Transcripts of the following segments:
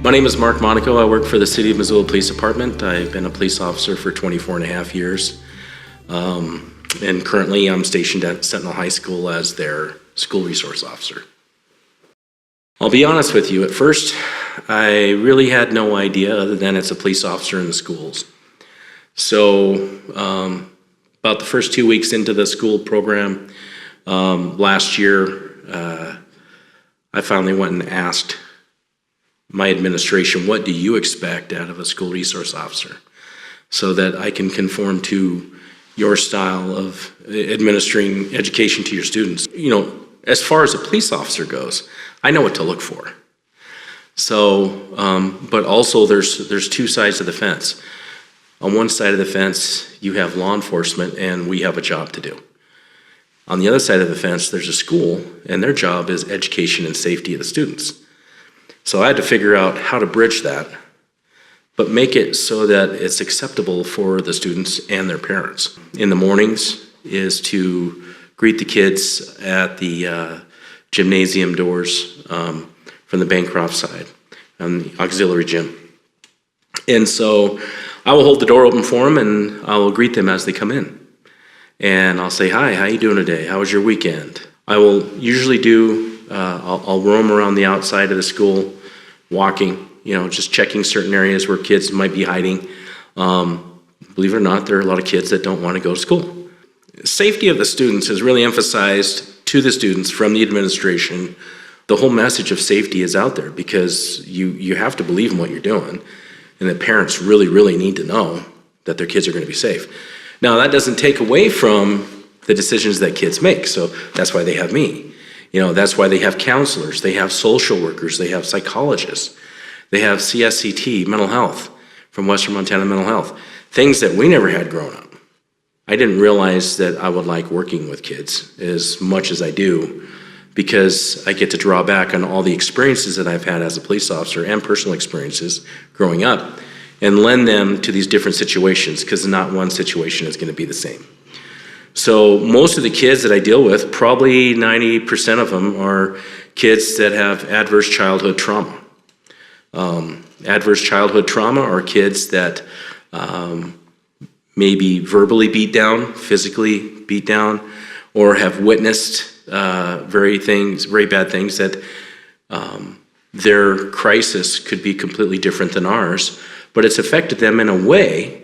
My name is Mark Monaco. I work for the City of Missoula Police Department. I've been a police officer for 24 and a half years. And currently I'm stationed at Sentinel High School as their school resource officer. I'll be honest with you, at first I really had no idea other than it's a police officer in the schools. So about the first 2 weeks into the school program last year, I finally went and asked my administration, what do you expect out of a school resource officer, so that I can conform to your style of administering education to your students. You know, as far as a police officer goes, I know what to look for. So, but also there's two sides of the fence. On one side of the fence, you have law enforcement, and we have a job to do. On the other side of the fence, there's a school, and their job is education and safety of the students. So I had to figure out how to bridge that, but make it so that it's acceptable for the students and their parents. In the mornings is to greet the kids at the gymnasium doors from the Bancroft side, on the auxiliary gym. And so I will hold the door open for them, and I will greet them as they come in. And I'll say, hi, how you doing today? How was your weekend? I will usually do, I'll roam around the outside of the school, walking, you know, just checking certain areas where kids might be hiding. Believe it or not, there are a lot of kids that don't want to go to school. Safety of the students is really emphasized to the students from the administration. The whole message of safety is out there because you have to believe in what you're doing, and that parents really, really need to know that their kids are going to be safe. Now, that doesn't take away from the decisions that kids make, so that's why they have me. You know, that's why they have counselors, they have social workers, they have psychologists, they have CSCT, mental health, from Western Montana Mental Health, things that we never had growing up. I didn't realize that I would like working with kids as much as I do, because I get to draw back on all the experiences that I've had as a police officer and personal experiences growing up and lend them to these different situations, because not one situation is going to be the same. So most of the kids that I deal with, probably 90% of them are kids that have adverse childhood trauma. Adverse childhood trauma are kids that may be verbally beat down, physically beat down, or have witnessed very bad things that their crisis could be completely different than ours, but it's affected them in a way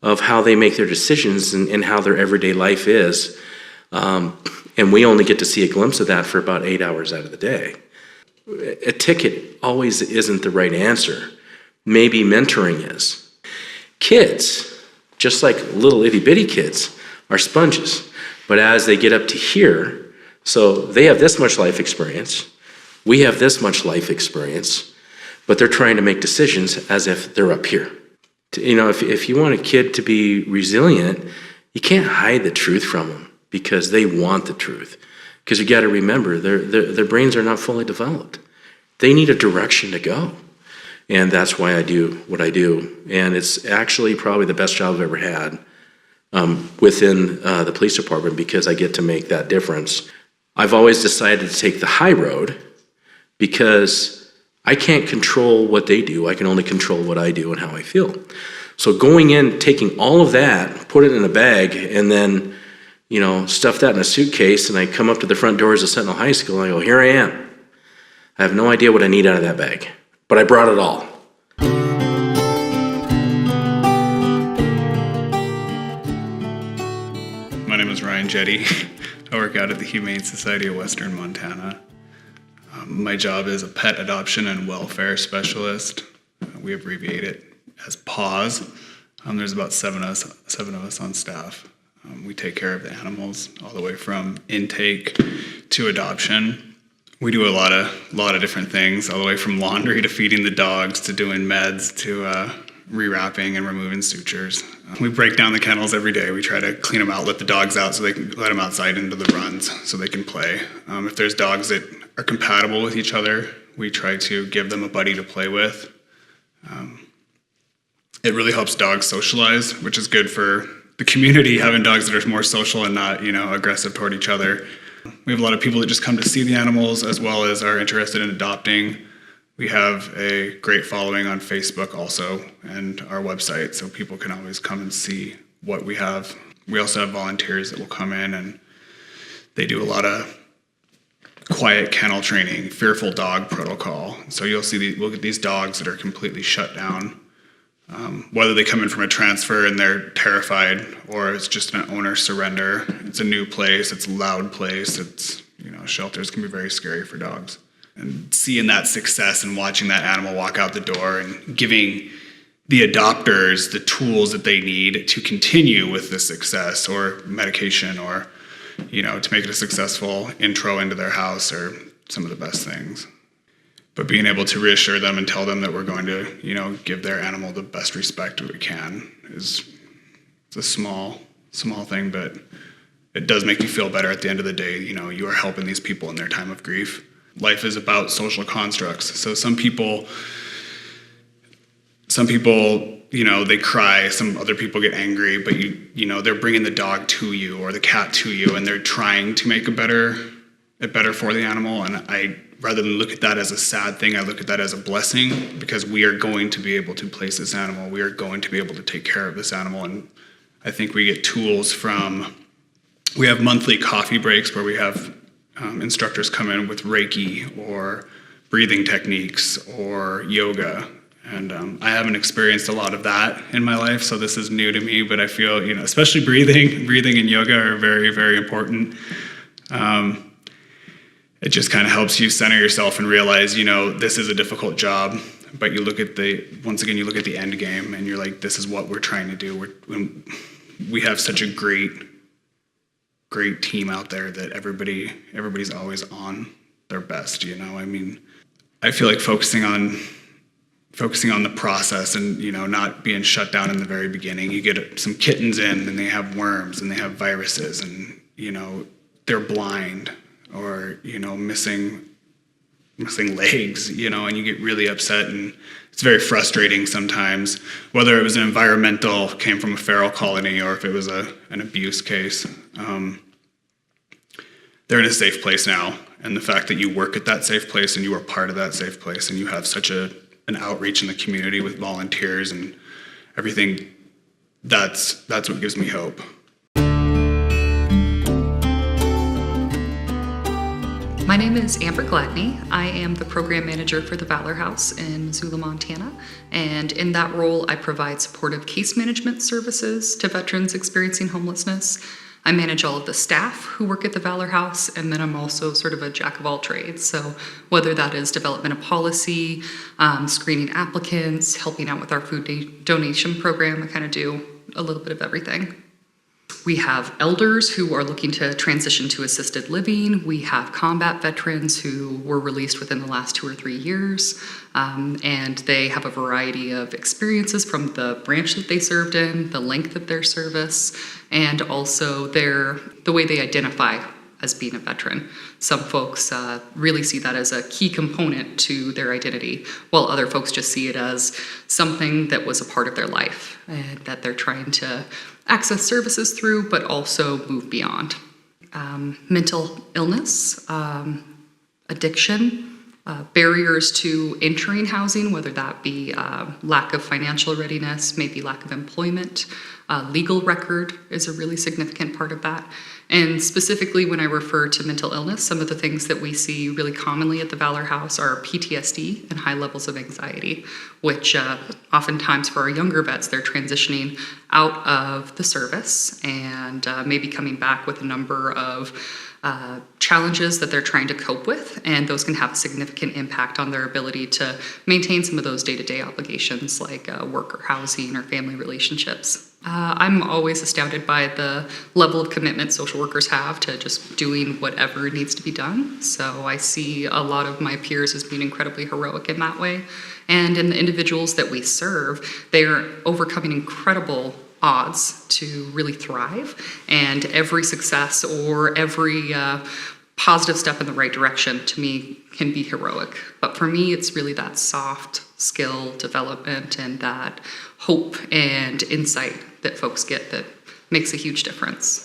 of how they make their decisions and how their everyday life is. And we only get to see a glimpse of that for about 8 hours out of the day. A ticket always isn't the right answer. Maybe mentoring is. Kids, just like little itty bitty kids, are sponges. But as they get up to here, so they have this much life experience, we have this much life experience, but they're trying to make decisions as if they're up here. You know, if you want a kid to be resilient, you can't hide the truth from them because they want the truth. Because you got to remember, their brains are not fully developed. They need a direction to go. And that's why I do what I do. And it's actually probably the best job I've ever had within the police department, because I get to make that difference. I've always decided to take the high road because I can't control what they do. I can only control what I do and how I feel. So going in, taking all of that, put it in a bag, and then, you know, stuff that in a suitcase, and I come up to the front doors of Sentinel High School, and I go, here I am. I have no idea what I need out of that bag, but I brought it all. My name is Ryan Jetty. I work out at the Humane Society of Western Montana. My job is a pet adoption and welfare specialist. We abbreviate it as PAWS. There's about seven of us on staff. We take care of the animals all the way from intake to adoption. We do a lot of different things, all the way from laundry to feeding the dogs to doing meds to rewrapping and removing sutures. We break down the kennels every day. We try to clean them out, let the dogs out so they can let them outside into the runs so they can play. If there's dogs that are compatible with each other, we try to give them a buddy to play with. It really helps dogs socialize, which is good for the community having dogs that are more social and not, aggressive toward each other. We have a lot of people that just come to see the animals as well as are interested in adopting. We have a great following on Facebook also and our website, so people can always come and see what we have. We also have volunteers that will come in and they do a lot of quiet kennel training, fearful dog protocol. So you'll look at these dogs that are completely shut down. Whether they come in from a transfer and they're terrified, or it's just an owner surrender. It's a new place, it's a loud place, shelters can be very scary for dogs. And seeing that success and watching that animal walk out the door and giving the adopters the tools that they need to continue with the success or medication or, to make it a successful intro into their house are some of the best things. But being able to reassure them and tell them that we're going to, give their animal the best respect we can it's a small thing, but it does make you feel better at the end of the day. You are helping these people in their time of grief. Life is about social constructs. So some people, they cry, some other people get angry, but they're bringing the dog to you or the cat to you, and they're trying to make it better for the animal. And rather than look at that as a sad thing, I look at that as a blessing, because we are going to be able to place this animal. We are going to be able to take care of this animal. And I think we get tools we have monthly coffee breaks where we have instructors come in with Reiki or breathing techniques or yoga. And I haven't experienced a lot of that in my life, so this is new to me, but I feel, especially breathing and yoga are very, very important. It just kind of helps you center yourself and realize, this is a difficult job, but you look at the end game and you're like, this is what we're trying to do. We have such a great team out there that everybody's always on their best, I feel like focusing on the process and, not being shut down in the very beginning. You get some kittens in and they have worms and they have viruses and, they're blind or, missing legs, and you get really upset, and it's very frustrating sometimes, whether it was an environmental, came from a feral colony, or if it was an abuse case. They're in a safe place now, and the fact that you work at that safe place and you are part of that safe place and you have such an outreach in the community with volunteers and everything, that's what gives me hope. My name is Amber Gladney. I am the program manager for the Valor House in Missoula, Montana. And in that role, I provide supportive case management services to veterans experiencing homelessness. I manage all of the staff who work at the Valor House, and then I'm also sort of a jack of all trades. So whether that is development of policy, screening applicants, helping out with our food donation program, I kind of do a little bit of everything. We have elders who are looking to transition to assisted living. We have combat veterans who were released within the last 2 or 3 years, and they have a variety of experiences from the branch that they served in, the length of their service, and also the way they identify as being a veteran. Some folks really see that as a key component to their identity, while other folks just see it as something that was a part of their life and that they're trying to access services through, but also move beyond. Mental illness, addiction, barriers to entering housing, whether that be lack of financial readiness, maybe lack of employment. Legal record is a really significant part of that. And specifically when I refer to mental illness, some of the things that we see really commonly at the Valor House are PTSD and high levels of anxiety, which oftentimes for our younger vets, they're transitioning out of the service and maybe coming back with a number of challenges that they're trying to cope with, and those can have a significant impact on their ability to maintain some of those day-to-day obligations like work or housing or family relationships. I'm always astounded by the level of commitment social workers have to just doing whatever needs to be done. So I see a lot of my peers as being incredibly heroic in that way. And in the individuals that we serve, they are overcoming incredible odds to really thrive. And every success or every positive step in the right direction, to me, can be heroic. But for me, it's really that soft skill development and that hope and insight that folks get that makes a huge difference.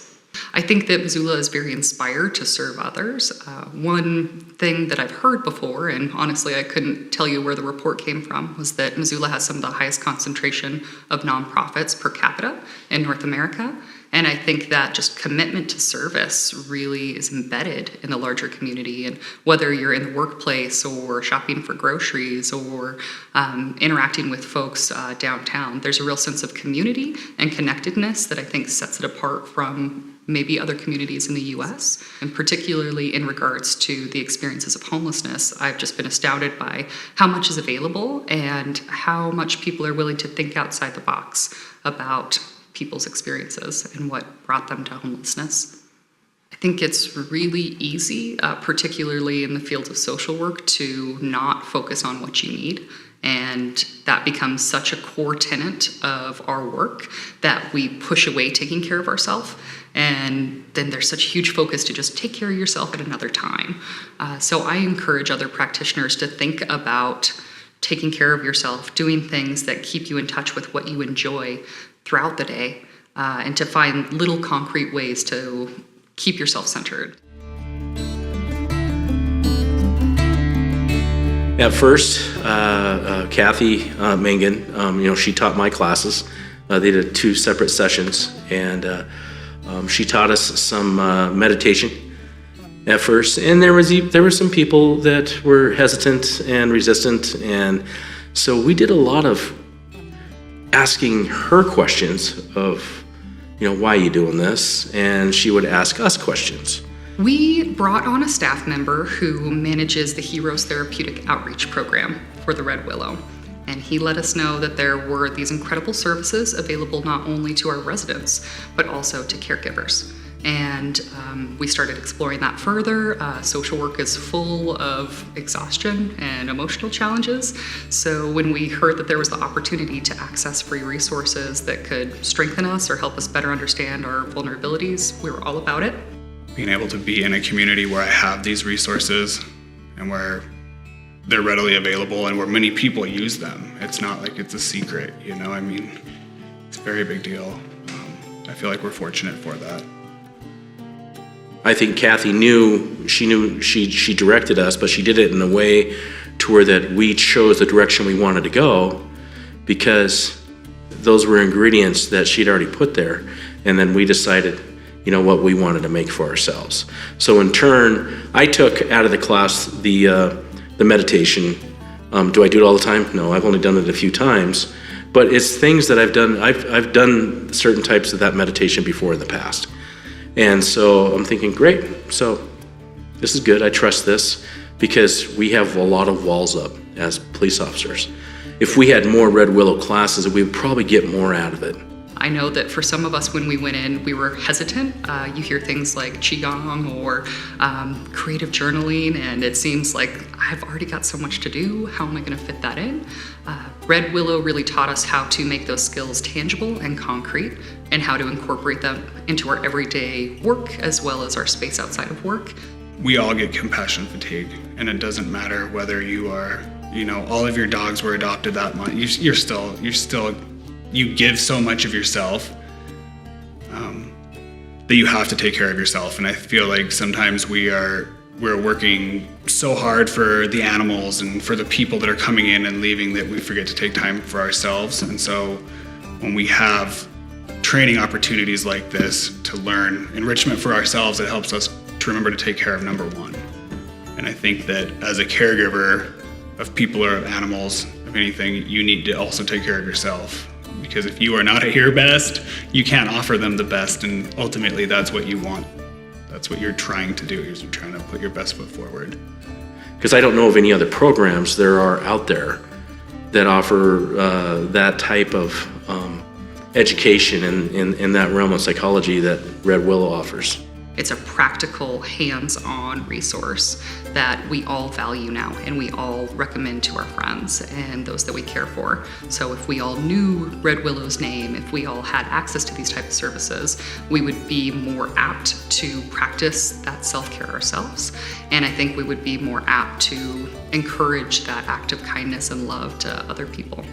I think that Missoula is very inspired to serve others. One thing that I've heard before, and honestly I couldn't tell you where the report came from, was that Missoula has some of the highest concentration of nonprofits per capita in North America. And I think that just commitment to service really is embedded in the larger community. And whether you're in the workplace or shopping for groceries or interacting with folks downtown, there's a real sense of community and connectedness that I think sets it apart from maybe other communities in the US, and particularly in regards to the experiences of homelessness. I've just been astounded by how much is available and how much people are willing to think outside the box about people's experiences and what brought them to homelessness. I think it's really easy, particularly in the field of social work, to not focus on what you need. And that becomes such a core tenet of our work that we push away taking care of ourselves. And then there's such huge focus to just take care of yourself at another time. So I encourage other practitioners to think about taking care of yourself, doing things that keep you in touch with what you enjoy throughout the day, and to find little concrete ways to keep yourself centered. At first, Kathy Mangan, she taught my classes. They did 2 separate sessions, and she taught us some meditation at first. And there were some people that were hesitant and resistant, and so we did a lot of asking her questions of, why are you doing this? And she would ask us questions. We brought on a staff member who manages the Heroes Therapeutic Outreach Program for the Red Willow. And he let us know that there were these incredible services available not only to our residents, but also to caregivers. And we started exploring that further. Social work is full of exhaustion and emotional challenges. So when we heard that there was the opportunity to access free resources that could strengthen us or help us better understand our vulnerabilities, we were all about it. Being able to be in a community where I have these resources and where they're readily available and where many people use them. It's not like it's a secret, it's a very big deal. I feel like we're fortunate for that. I think Kathy knew she directed us, but she did it in a way to where that we chose the direction we wanted to go, because those were ingredients that she'd already put there. And then we decided, what we wanted to make for ourselves. So in turn, I took out of the class the meditation. Do I do it all the time? No, I've only done it a few times, but it's things that I've done. I've done certain types of that meditation before in the past. And so I'm thinking, great, so this is good, I trust this, because we have a lot of walls up as police officers. If we had more Red Willow classes, we would probably get more out of it. I know that for some of us, when we went in, we were hesitant. You hear things like Qigong or creative journaling, and it seems like I've already got so much to do. How am I going to fit that in? Red Willow really taught us how to make those skills tangible and concrete, and how to incorporate them into our everyday work as well as our space outside of work. We all get compassion fatigue, and it doesn't matter whether you are, all of your dogs were adopted that month. You give so much of yourself that you have to take care of yourself. And I feel like sometimes we're working so hard for the animals and for the people that are coming in and leaving that we forget to take time for ourselves. And so when we have training opportunities like this to learn enrichment for ourselves, it helps us to remember to take care of number one. And I think that as a caregiver of people or of animals, of anything, you need to also take care of yourself. Because if you are not at your best, you can't offer them the best, and ultimately that's what you want. That's what you're trying to do, is you're trying to put your best foot forward. Because I don't know of any other programs there are out there that offer that type of education in that realm of psychology that Red Willow offers. It's a practical, hands-on resource that we all value now, and we all recommend to our friends and those that we care for. So if we all knew Red Willow's name, if we all had access to these types of services, we would be more apt to practice that self-care ourselves. And I think we would be more apt to encourage that act of kindness and love to other people.